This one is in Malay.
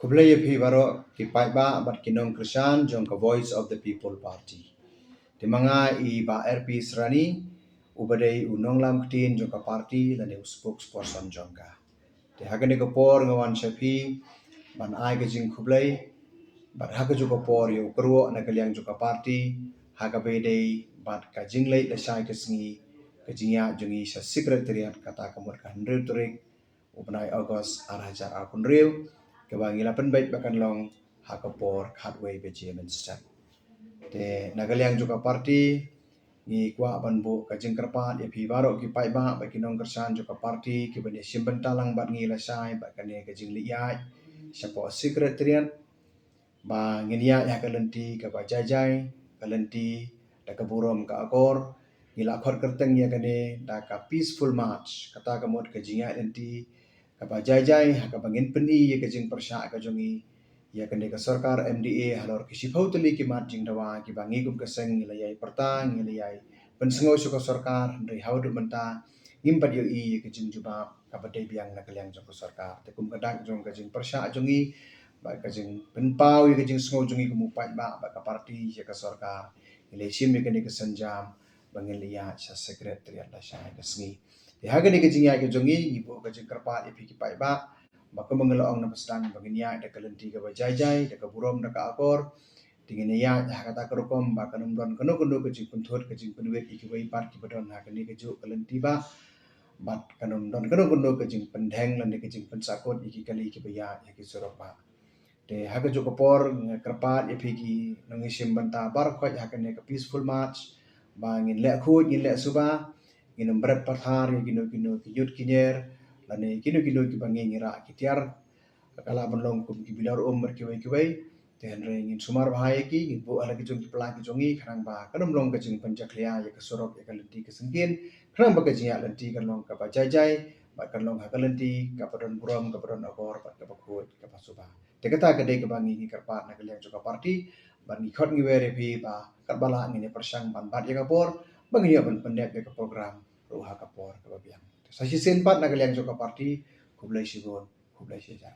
Kublai phi baro ki paiba bat kinong Krishan jong ka Voice of the People Party. Di mga I ba RP Srani ubadai unong lam ktin jong ka party lani spokesperson jong ka. Di hagani ko por ngawan shapi ban ai ka jing kublai bat haga jo ko por yo kruo na kalyang jong ka party haga bedai bat ka jinglai la shai ka sngi ka jingya jongi sa secretariat kata kamur kan riturik ubanai August arajar akun riu kebangi lapan baik bahkan long hakapor hardway bejemen stat te nagaliang juga party ni kwa banbu kajing kerpat ya pi baro ki pai ba kinong kersan juga party ki bani simben talang bat ngi la sai ba kane kajing liyai siapa secretariat ba nginia ya kalenti ka ba jajai kalenti da ka burom ka akor ngila khot kerteng ya kane da ka peaceful march kata kamot kajinga enti kapa jai haka bangin peni ye kajing persya ka jongi ya kande ka sarkar MDA halor kisi pauteli ki mat jing dawa ki bangi gum kaseng ngilayai pertang ngilayai pensengo suka sarkar ndai haudu menta ngimpat yo I ye kajing juba kabadai biang na kalyang jong ka sarkar te kum kadak jong kajing persya jongi ba kajing penpau ye kajing sengo jongi kumupat ba ka parti ye ka sarkar ngilai sim ye kande kesenjam bangin liya sa sekretariat la syai kasngi haga ni kajing ya jongi ibu kajing kerpat ipi ki pai ba maka mengelong na pasang baginya da kalenti ka bajai da ka burom da ka akor tingin ya kata kerukom ba kanum don kanu kanu kajing punthut kajing penwet iki bai part ki badon ha kani kaju kalenti ba bat kanum don kanu kajing pendeng lan kajing pensakot iki kali ki baya ya ki soropa de haga jo kapor kerpat ipi ki nangisim banta bar ko ya kani ka peaceful march ba ngin le khut ngin le suba ngin berat pathar gino ki yut kinyer lane kino ki bangi ngira kitiar kala banlong kum ki bilar mer ki wai ten re ngin sumar bahaya ki ngin bu ala ki jong ki pla ki jongi kharang ba kanum long ka jing panjaklia ya ka sorok ya kalenti ka sengkin kharang ba ka jing ya lenti kan long ka ba jai ba kan long ha kalenti ka padon buram ka padon akor ba ka bakut ka pasuba te kata ka de ka bangi ki karpat na kalyang joka party ban ni khot ngi were pi ba karbala ngin persang ban bat ya kapor bangi ya ban pendek ya ka program ruha kapor ka biang sa si senpat na kalyang joka party kublai sigon kublai sejak